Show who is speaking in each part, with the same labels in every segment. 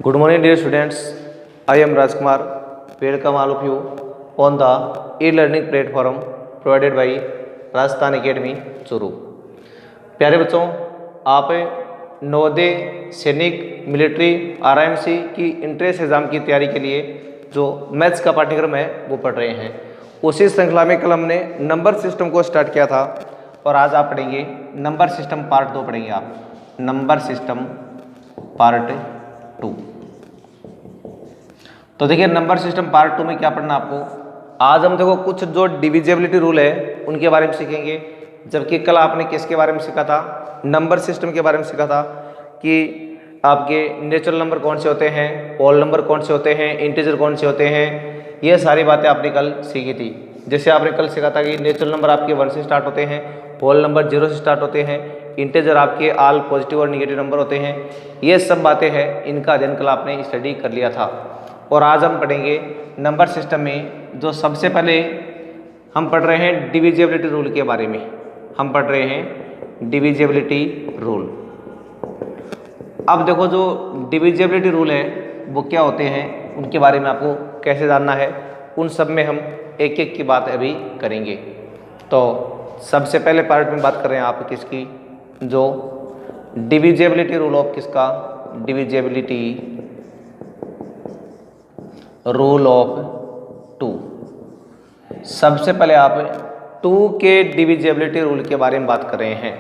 Speaker 1: Good morning, dear students. I am Rajkumar. Welcome all of you on the e-learning platform provided by Rajasthan academy Churu. प्यारे बच्चों, आप नवोदय सैनिक military RIMC की entrance exam की तैयारी के लिए जो मैथ्स का पाठ्यक्रम है वो पढ़ रहे हैं। उसी श्रृंखला में कल हमने नंबर सिस्टम को स्टार्ट किया था और आज आप पढ़ेंगे नंबर सिस्टम पार्ट 2 पढ़ेंगे आप, नंबर सिस्टम पार्ट 2। तो देखिए नंबर सिस्टम पार्ट 2 में क्या पढ़ना आपको, आज हम देखो कुछ जो डिविजिबिलिटी रूल है उनके बारे में सीखेंगे, जबकि कल आपने किसके बारे में सीखा था, नंबर सिस्टम के बारे में सीखा था कि आपके नेचुरल नंबर कौन से होते हैं, होल नंबर कौन से होते हैं, इंटीजर कौन से होते हैं, ये सारी बातें आपने कल सीखी थी। जैसे आपने कल सीखा था कि नेचुरल नंबर आपके 1 से स्टार्ट होते हैं, होल नंबर 0 से स्टार्ट होते हैं, इंटीजर आपके ऑल पॉजिटिव और निगेटिव नंबर होते हैं। ये सब बातें हैं, इनका अध्ययन कल आपने स्टडी कर लिया था। और आज हम पढ़ेंगे नंबर सिस्टम में जो सबसे पहले हम पढ़ रहे हैं डिविजिबिलिटी रूल के बारे में। हम पढ़ रहे हैं डिविजिबिलिटी रूल। अब देखो जो डिविजिबिलिटी रूल है वो क्या होते हैं, उनके बारे में आपको कैसे जानना है, उन सब में हम एक एक की बात अभी करेंगे। तो सबसे पहले पार्ट में बात कर रहे हैं आप किसकी, जो डिविजिबिलिटी रूल ऑफ किसका, डिविजिबिलिटी रूल ऑफ 2। सबसे पहले आप 2 के डिविजिबिलिटी रूल के बारे में बात कर रहे हैं।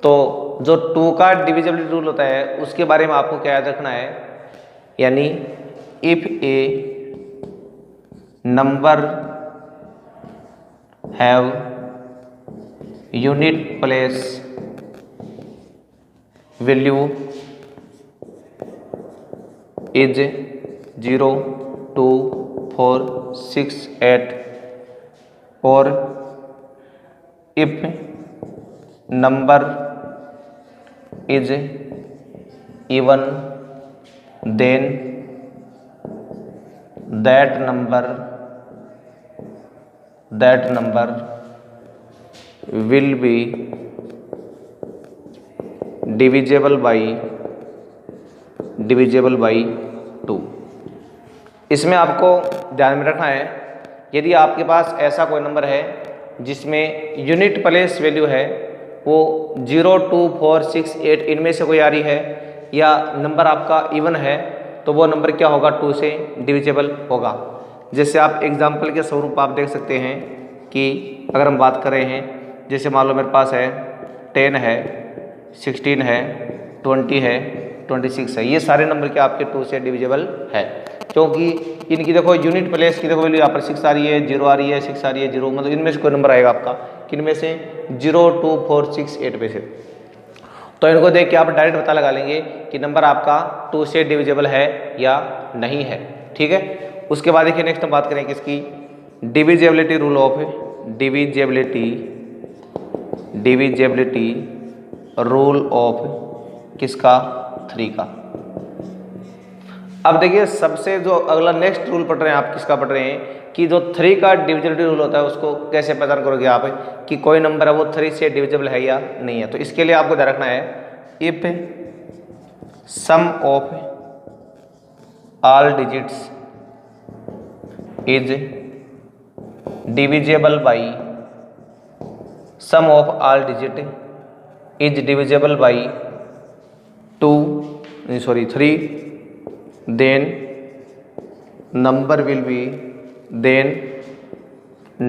Speaker 1: तो जो 2 का डिविजिबिलिटी रूल होता है उसके बारे में आपको क्या याद रखना है, यानी if A number have unit place value is 0, 2, 4, 6, 8 और if number is even then that number will be divisible by 2। इसमें आपको ध्यान में रखना है, यदि आपके पास ऐसा कोई नंबर है जिसमें यूनिट प्लेस वैल्यू है वो 0, 2, 4, 6, 8 इनमें से कोई आ रही है, या नंबर आपका इवन है, तो वो नंबर क्या होगा, 2 से डिविजिबल होगा। जैसे आप एग्जाम्पल के स्वरूप आप देख सकते हैं कि अगर हम बात कर रहे हैं, जैसे मान लो मेरे पास है 10 है, 16 है, 20 है, 26 है, ये सारे नंबर के आपके 2 से डिविजिबल है, क्योंकि इनकी देखो यूनिट प्लेस की देखो वैल्यू यहाँ पर 6 आ रही है, 0 आ रही है, 6 आ रही है, 0, मतलब इनमें से कोई नंबर आएगा आपका, किनमें से 0, 2, 4, 6, 8 में से। तो इनको देख के आप डायरेक्ट पता लगा लेंगे कि नंबर आपका 2 से डिविजिबल है या नहीं है, ठीक है। उसके बाद देखिए नेक्स्ट हम बात करें किसकी, divisibility rule of divisibility rule of किसका, 3 का। अब देखिए सबसे जो अगला नेक्स्ट रूल पढ़ रहे हैं आप, किसका पढ़ रहे हैं कि जो 3 का डिविजिबिलिटी रूल होता है उसको कैसे पहचान करोगे आप कि कोई नंबर है वो 3 से डिविजिबल है या नहीं है। तो इसके लिए आपको ध्यान रखना है, if sum of all digits is divisible by sum of all digit is divisible by 3, then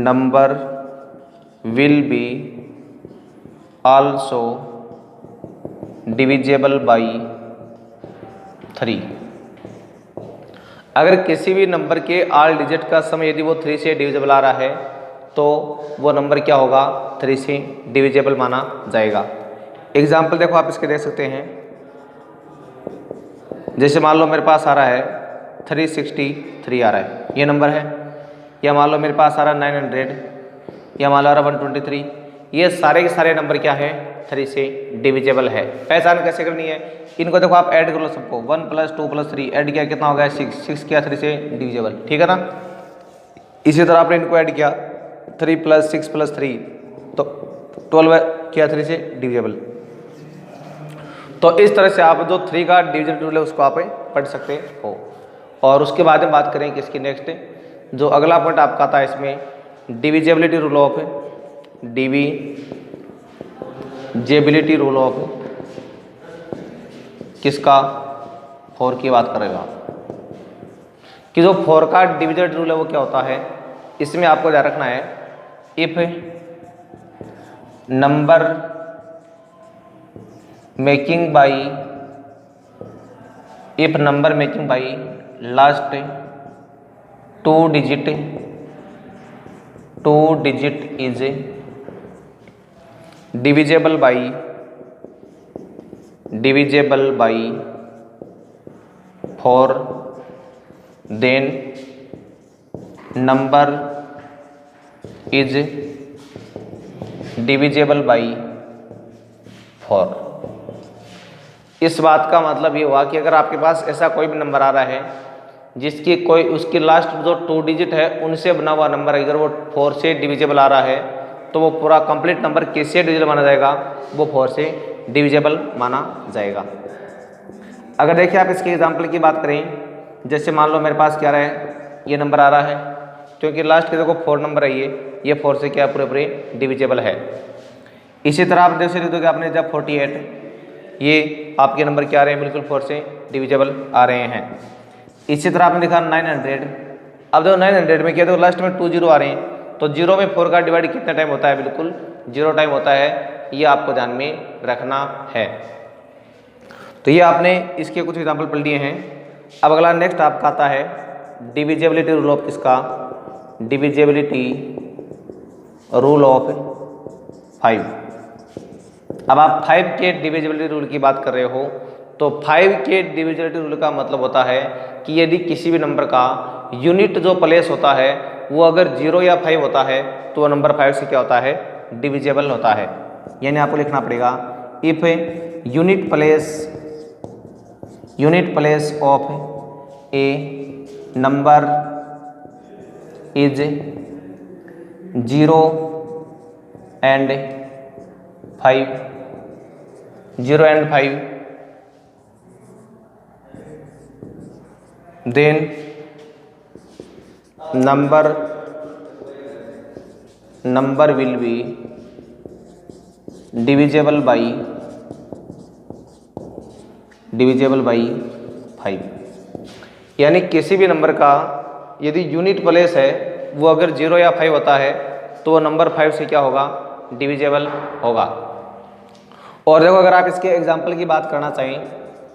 Speaker 1: number will be also divisible by 3। अगर किसी भी नंबर के ऑल डिजिट का सम यदि वो 3 से डिविजिबल आ रहा है तो वो नंबर क्या होगा, 3 से डिविजिबल माना जाएगा। एग्जाम्पल देखो आप इसके देख सकते हैं, जैसे मान लो मेरे पास आ रहा है 363 आ रहा है, ये नंबर है, या मान लो मेरे पास आ रहा है 900, या मान लो आ रहा 123, ये सारे के सारे नंबर क्या है, 3 से डिविजिबल है। पहचान कैसे करनी है, इनको देखो आप ऐड कर लो सबको, 1 + 2 + 3 ऐड किया कितना हो गया, 6 किया 3 से डिविजिबल, ठीक है ना। इसी तरह आपने इनको ऐड किया 3 + 6 + 3 तो 12 किया 3 से डिविजिबल। तो इस तरह से आप जो 3 का डिविजन रूल है उसको आप पढ़ सकते हो। और उसके बाद में बात करें किसकी नेक्स्ट, जो अगला पॉइंट आपका था इसमें divisibility rule of, divisibility rule of किसका, 4 की बात करेगा कि जो 4 का डिविजिबिलिटी रूल है वो क्या होता है। इसमें आपको ध्यान रखना है if number making by last 2 digit is divisible by 4, then number is divisible by 4। इस बात का मतलब ये हुआ कि अगर आपके पास ऐसा कोई भी नंबर आ रहा है जिसकी कोई उसकी लास्ट जो 2 डिजिट है उनसे बना हुआ नंबर, अगर वो 4 से डिविजिबल आ रहा है तो वो पूरा कंप्लीट नंबर किससे डिविजिबल माना जाएगा, वो 4 से डिविजिबल माना जाएगा। अगर देखिए आप इसके एग्जाम्पल की बात करें, जैसे मान लो मेरे पास क्या रहा है, ये नंबर आ रहा है, क्योंकि लास्ट के देखो 4 नंबर है, ये 4 से क्या पूरे पूरे डिविजिबल है। इसी तरह आप जैसे लिख दोगे आपने जब 48, ये आपके नंबर क्या आ रहे हैं, बिल्कुल 4 से डिविजिबल आ रहे हैं। इसी तरह आपने देखा 900, अब देखो 900 में क्या देखो लास्ट में 2 जीरो आ रहे हैं, तो जीरो में 4 का डिवाइड कितना टाइम होता है, बिल्कुल 0 टाइम होता है, ये आपको ध्यान में रखना है। तो ये आपने इसके कुछ एग्जाम्पल पढ़ लिए हैं। अब अगला नेक्स्ट आपका आता है डिविजिबिलिटी रूल ऑफ किसका, डिविजिबिलिटी रूल ऑफ 5। अब आप 5 के डिविजिबिलिटी रूल की बात कर रहे हो, तो 5 के डिविजिबिलिटी रूल का मतलब होता है कि यदि किसी भी नंबर का यूनिट जो प्लेस होता है वो अगर 0 या 5 होता है तो वो नंबर 5 से क्या होता है, डिविजिबल होता है। यानी आपको लिखना पड़ेगा if unit place of a number is 0 and 5, then number will be divisible by 5। यानी किसी भी नंबर का यदि यूनिट प्लेस है वो अगर 0 या 5 होता है तो वो नंबर 5 से क्या होगा, डिविजिबल होगा। और देखो अगर आप इसके एग्जाम्पल की बात करना चाहें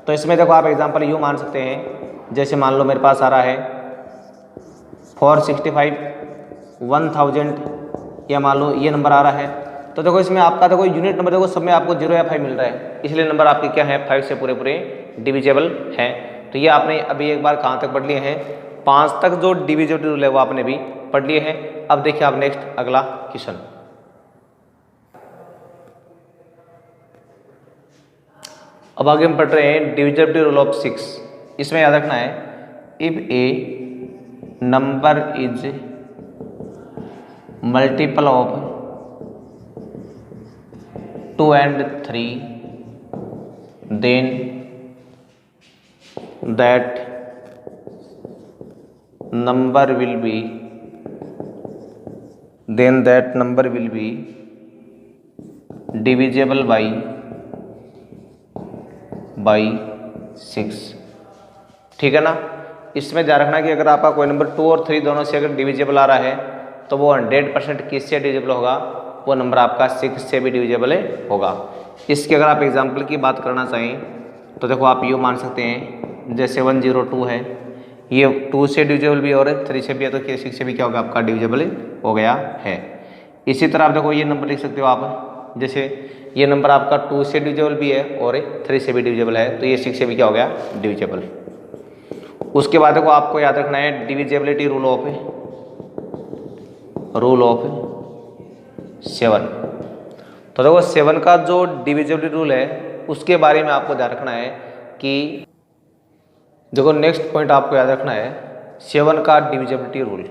Speaker 1: तो इसमें देखो आप एग्जाम्पल यूँ मान सकते हैं, जैसे मान लो मेरे पास आ रहा है 465, 1000, या मान लो ये नंबर आ रहा है, तो देखो इसमें आपका देखो यूनिट नंबर देखो सब में आपको 0 या 5 मिल रहा है, इसलिए नंबर आपके क्या है, 5 से पूरे पूरे डिविजिबल हैं। तो ये आपने अभी एक बार कहाँ तक पढ़ लिए हैं, 5 तक जो डिविजिबिलिटी रूल है वो आपने भी पढ़ लिए हैं। अब देखिए आप नेक्स्ट अगला क्वेश्चन, अब आगे हम पढ़ रहे हैं डिविजिबिलिटी रूल ऑफ 6। इसमें याद रखना है if A number is multiple of 2 and 3 then that number will be divisible by 6। ठीक है ना। इसमें ध्यान रखना कि अगर आपका कोई नंबर 2 और 3 दोनों से अगर डिविजिबल आ रहा है तो वो 100% किससे डिविजिबल होगा, वो नंबर आपका 6 से भी डिविजिबल होगा। इसके अगर आप एग्जाम्पल की बात करना चाहें तो देखो आप यूँ मान सकते हैं, जैसे 102 है, ये 2 से डिविजिबल भी और 3 से भी है, तो 6 से भी क्या होगा, आपका डिविजिबल हो गया है। इसी तरह आप देखो ये नंबर लिख सकते हो आप, जैसे ये नंबर आपका 2 से डिविजिबल भी है और 3 से भी डिविजिबल है, तो ये 6 से भी क्या हो गया, डिविजिबल। उसके बाद देखो आपको याद रखना है डिविजिबिलिटी रूल ऑफ 7। तो देखो 7 का जो डिविजिबिलिटी रूल है उसके बारे में आपको ध्यान रखना है कि देखो नेक्स्ट पॉइंट आपको याद रखना है 7 का डिविजिबिलिटी रूल।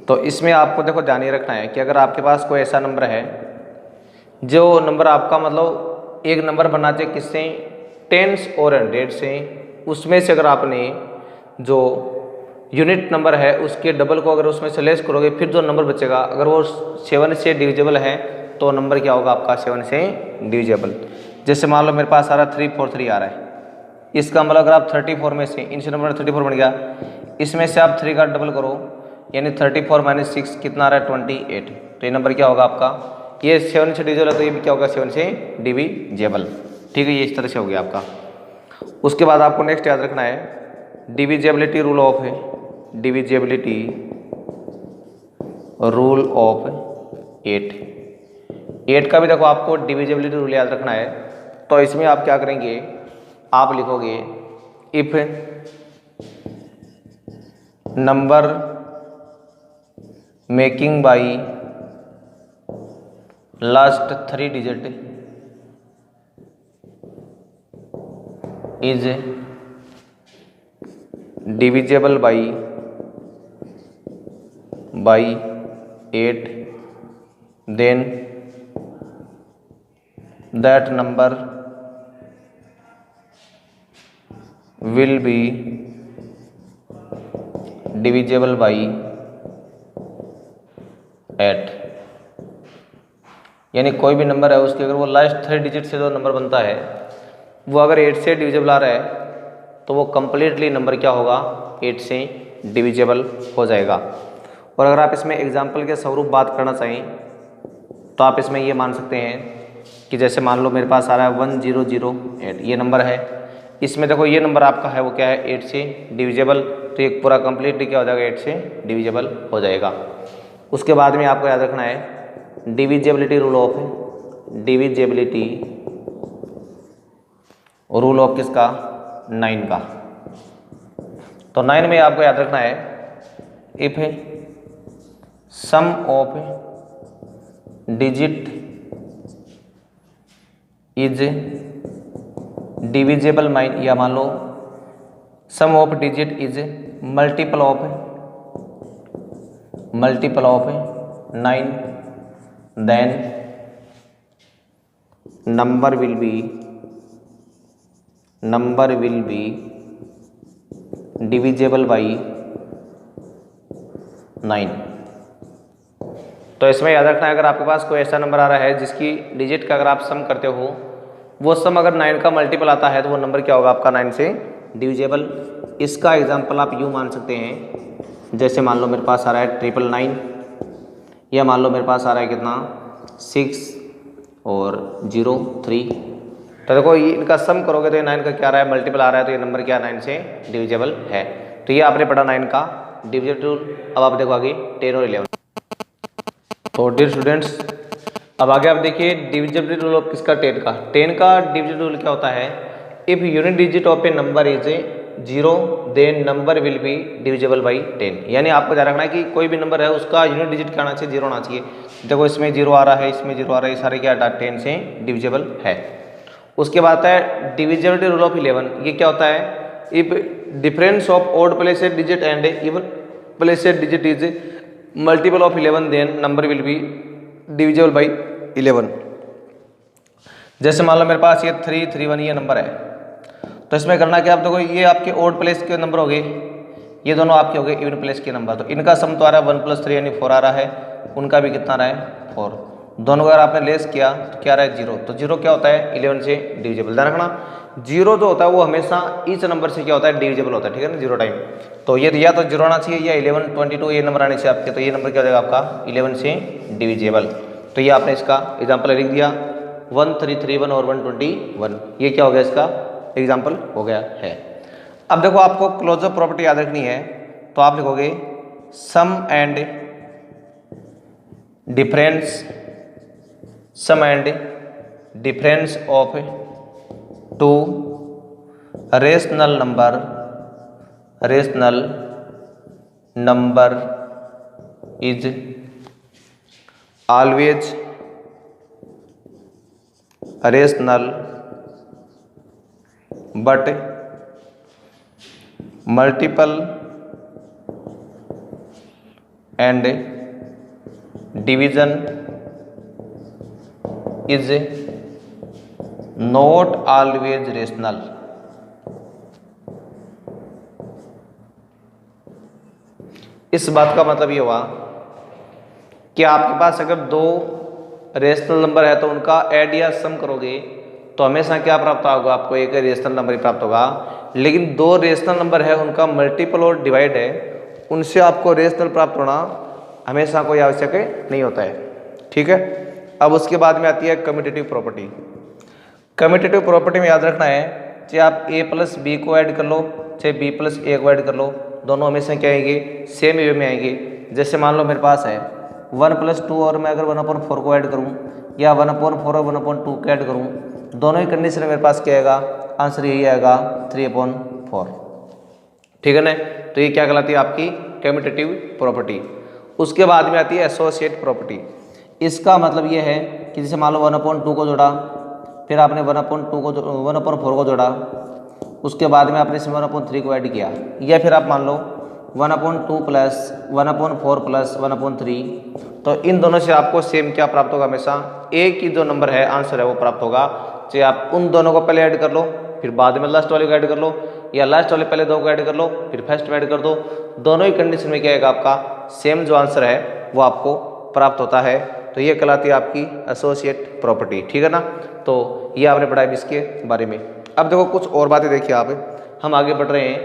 Speaker 1: तो इसमें आपको देखो ध्यान ये रखना है कि अगर आपके पास कोई ऐसा नंबर है जो नंबर आपका मतलब एक नंबर बनना चाहिए किससे, टेंस और 100 से, उसमें से अगर आपने जो यूनिट नंबर है उसके डबल को अगर उसमें से लेस करोगे, फिर जो नंबर बचेगा अगर वो 7 से डिविजिबल है तो नंबर क्या होगा आपका 7 से डिविजिबल। जैसे मान लो मेरे पास आ रहा है 343 आ रहा है, इसका मतलब अगर आप 34 में से इनसे नंबर 34 बन गया, इसमें से आप 3 का डबल करो यानी 34 माइनस 6 कितना आ रहा है 28। तो ये नंबर क्या होगा आपका, ये 7 से डिविजिबल है तो ये भी क्या होगा 7 से डिविजिबल। ठीक है, ये इस तरह से हो गया आपका। उसके बाद आपको नेक्स्ट याद रखना है डिविजिबिलिटी रूल ऑफ है, डिविजिबिलिटी रूल ऑफ 8 का भी देखो आपको डिविजिबिलिटी रूल याद रखना है। तो इसमें आप क्या करेंगे, आप लिखोगे if number making by last 3 digit is divisible by 8 then that number will be divisible by 8। यानी कोई भी नंबर है उसके अगर वो लास्ट 3 डिजिट से जो नंबर बनता है वो अगर 8 से डिविजिबल आ रहा है तो वो कंप्लीटली नंबर क्या होगा 8 से डिविजिबल हो जाएगा। और अगर आप इसमें एग्जाम्पल के स्वरूप बात करना चाहें तो आप इसमें ये मान सकते हैं कि जैसे मान लो मेरे पास आ रहा है 1008 ये नंबर है, इसमें देखो ये नंबर आपका है वो क्या है 8 से डिविजिबल, तो एक पूरा कंप्लीटली क्या हो जाएगा 8 से डिविजिबल हो जाएगा। उसके बाद में आपको याद रखना है divisibility rule of, divisibility rule of किसका 9 का। तो 9 में आपको याद रखना है if sum of digit is divisible nine, या मान लो sum of digit is multiple of 9 then number will be divisible by 9। तो इसमें याद रखना है अगर आपके पास कोई ऐसा नंबर आ रहा है जिसकी डिजिट का अगर आप सम करते हो वो सम अगर 9 का मल्टीपल आता है तो वो नंबर क्या होगा आपका 9 से डिविजिबल। इसका एग्जांपल आप यूँ मान सकते हैं, जैसे मान लो मेरे पास आ रहा है 999, या मान लो मेरे पास आ रहा है कितना 6 और 03। तो देखो ये इनका सम करोगे तो ये 9 का क्या आ रहा है मल्टीपल आ रहा है, तो ये नंबर क्या 9 से डिविजिबल है। तो ये आपने पढ़ा 9 का डिविजिबिलिटी रूल। अब आप देखो आगे 10 और 11। तो डियर स्टूडेंट्स अब आगे आप देखिए डिविजिबिलिटी रूल ऑफ किसका 10 का। 10 का डिविजिबिलिटी रूल क्या होता है, if unit digit of a number is 0 then number will be divisible by 10। यानी आपको ध्यान रखना है कि कोई भी नंबर है उसका यूनिट डिजिट क्या आना चाहिए 0 आना चाहिए। देखो इसमें 0 आ रहा है, इसमें 0 आ रहा है, ये सारे क्या 10 से डिविजिबल है। उसके बाद है डिविजिबिलिटी रूल ऑफ 11। ये क्या होता है, if difference of odd placed digit and even placed digit is multiple of 11 then number will be divisible by 11। जैसे मान लो मेरे पास ये 331 ये नंबर है, तो इसमें करना क्या, आप देखो ये आपके ओड प्लेस के नंबर हो गए, ये दोनों आपके हो गए इवन प्लेस के नंबर। तो इनका सम तो आ रहा है 1 + 3 यानी 4 आ रहा है, उनका भी कितना आ रहा है 4। दोनों का अगर आपने लेस किया तो क्या आ रहा है 0। तो 0 क्या होता है 11 से डिविजिबल। ध्यान रखना 0 जो होता है वो हमेशा ईच नंबर से क्या होता है डिविजिबल होता है, ठीक है ना 0 टाइम। तो ये या तो 0 आना चाहिए या 11, 22 ये नंबर आने चाहिए आपके। तो ये नंबर क्या हो जाएगा आपका 11 से डिविजिबल। तो ये आपने इसका एग्जाम्पल लिख दिया 1331 और 121, ये क्या हो गया इसका एग्जाम्पल हो गया है। अब देखो आपको क्लोजर प्रॉपर्टी याद रखनी है, तो आप लिखोगे sum and difference of 2 rational number is always rational but multiple and division is not always rational. इस बात का मतलब ये हुआ कि आपके पास अगर दो रेशनल नंबर है तो उनका ऐड या सम करोगे तो हमेशा क्या प्राप्त होगा, आपको एक रेशनल नंबर ही प्राप्त होगा। लेकिन दो रेशनल नंबर है उनका मल्टीपल और डिवाइड है, उनसे आपको रेशनल प्राप्त होना हमेशा कोई आवश्यक नहीं होता है। ठीक है, अब उसके बाद में आती है कम्यूटेटिव प्रॉपर्टी। कम्यूटेटिव प्रॉपर्टी में याद रखना है, चाहे आप a प्लस बी को ऐड कर लो, चाहे b प्लस a को ऐड कर लो, दोनों हमेशा क्या आएंगे, सेम वे में आएंगे। जैसे मान लो मेरे पास है 1 + 2 और मैं अगर 1/4 को ऐड करूँ या 1/4 और 1/2 को ऐड करूँ, दोनों ही कंडीशन में मेरे पास क्या आएगा, आंसर यही आएगा 3/4। ठीक है ना, तो ये क्या कहलाती है आपकी कम्यूटेटिव प्रॉपर्टी। उसके बाद में आती है एसोसिएट प्रॉपर्टी। इसका मतलब ये है कि जैसे मान लो 1/2 को जोड़ा, फिर आपने 1/4 को जोड़ा, उसके बाद में आपने इसमें 1/3 को ऐड किया, या फिर आप मान लो 1/2 प्लस 1/4 प्लस 1/3, तो इन दोनों से आपको सेम क्या प्राप्त होगा, हमेशा एक ही जो नंबर है आंसर है वो प्राप्त होगा। चाहे आप उन दोनों को पहले ऐड कर लो, फिर बाद में लास्ट वाले को ऐड कर लो, या लास्ट वाले पहले दो को ऐड कर लो, फिर फर्स्ट में ऐड कर दो, दोनों ही कंडीशन में क्या आएगा, आपका सेम जो आंसर है वो आपको प्राप्त होता है। तो ये कहलाती है आपकी एसोसिएट प्रॉपर्टी। ठीक है ना, तो ये आपने पढ़ा है इसके बारे में। अब देखो कुछ और बातें देखिए आप, हम आगे बढ़ रहे हैं।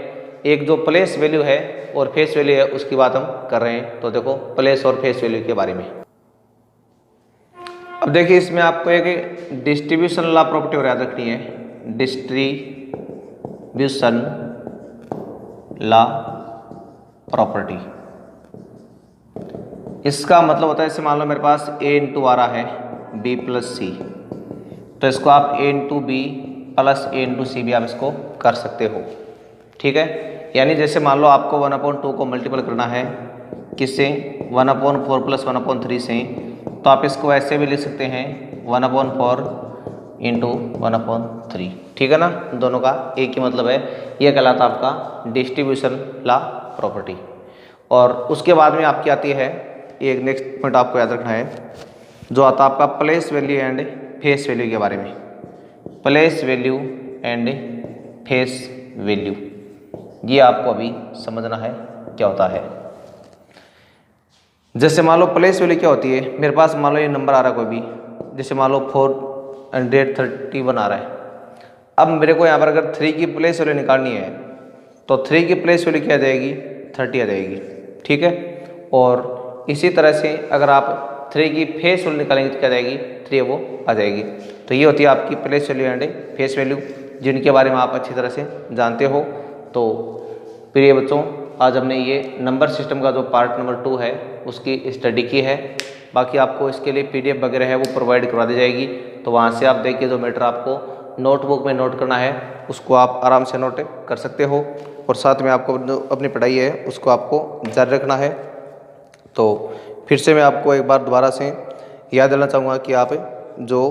Speaker 1: एक जो प्लेस वैल्यू है और फेस वैल्यू है उसकी बात हम कर रहे हैं। तो देखो प्लेस और फेस वैल्यू के बारे में। अब देखिए इसमें आपको एक डिस्ट्रीब्यूशन लॉ प्रॉपर्टी और याद रखनी है, डिस्ट्रीब्यूशन लॉ प्रॉपर्टी। इसका मतलब होता है, जैसे मान लो मेरे पास a इंटू आ रहा है b प्लस सी, तो इसको आप a into B plus a into C भी आप इसको कर सकते हो। ठीक है, यानी जैसे मान लो आपको 1/2 को मल्टीपल करना है किससे, 1/4 प्लस 1/3 से, तो आप इसको ऐसे भी लिख सकते हैं 1/4 इंटू 1/3। ठीक है ना, दोनों का एक ही मतलब है। यह कहलाता आपका डिस्ट्रीब्यूशन लॉ प्रॉपर्टी। और उसके बाद में आपकी आती है एक नेक्स्ट पॉइंट आपको याद रखना है, जो आता है आपका place value and face value के बारे में। Place value and face value, ये आपको अभी समझना है क्या होता है। जैसे मान लो प्लेस वैल्यू क्या होती है, मेरे पास मान लो ये नंबर आ रहा है कोई भी, जैसे मान लो 431 आ रहा है। अब मेरे को यहाँ पर अगर 3 की प्लेस वैल्यू निकालनी है तो 3 की प्लेस वैल्यू क्या आ जाएगी, 30 आ जाएगी। ठीक है, और इसी तरह से अगर आप 3 की फेस वैल्यू निकालेंगे तो क्या जाएगी, 3 वो आ जाएगी। तो ये होती है आपकी place value and face value, जिनके बारे में आप अच्छी तरह से जानते हो। तो प्रिय बच्चों, आज हमने ये नंबर सिस्टम का जो पार्ट नंबर 2 है उसकी स्टडी की है। बाकी आपको इसके लिए PDF वगैरह है वो प्रोवाइड करवा दी जाएगी, तो वहाँ से आप देखिए जो मैटर आपको नोटबुक में नोट करना है उसको आप आराम से नोट कर सकते हो। और साथ में आपको जो अपनी पढ़ाई है उसको आपको जारी रखना है। तो फिर से मैं आपको एक बार दोबारा से याद दिलाना चाहूँगा कि आप जो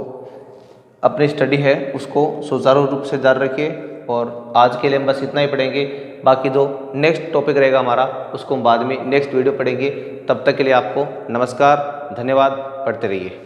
Speaker 1: अपनी स्टडी है उसको सुचारू रूप से जारी रखिए। और आज के लिए हम बस इतना ही पढ़ेंगे, बाकी जो नेक्स्ट टॉपिक रहेगा हमारा उसको हम बाद में नेक्स्ट वीडियो पढ़ेंगे। तब तक के लिए आपको नमस्कार, धन्यवाद, पढ़ते रहिए।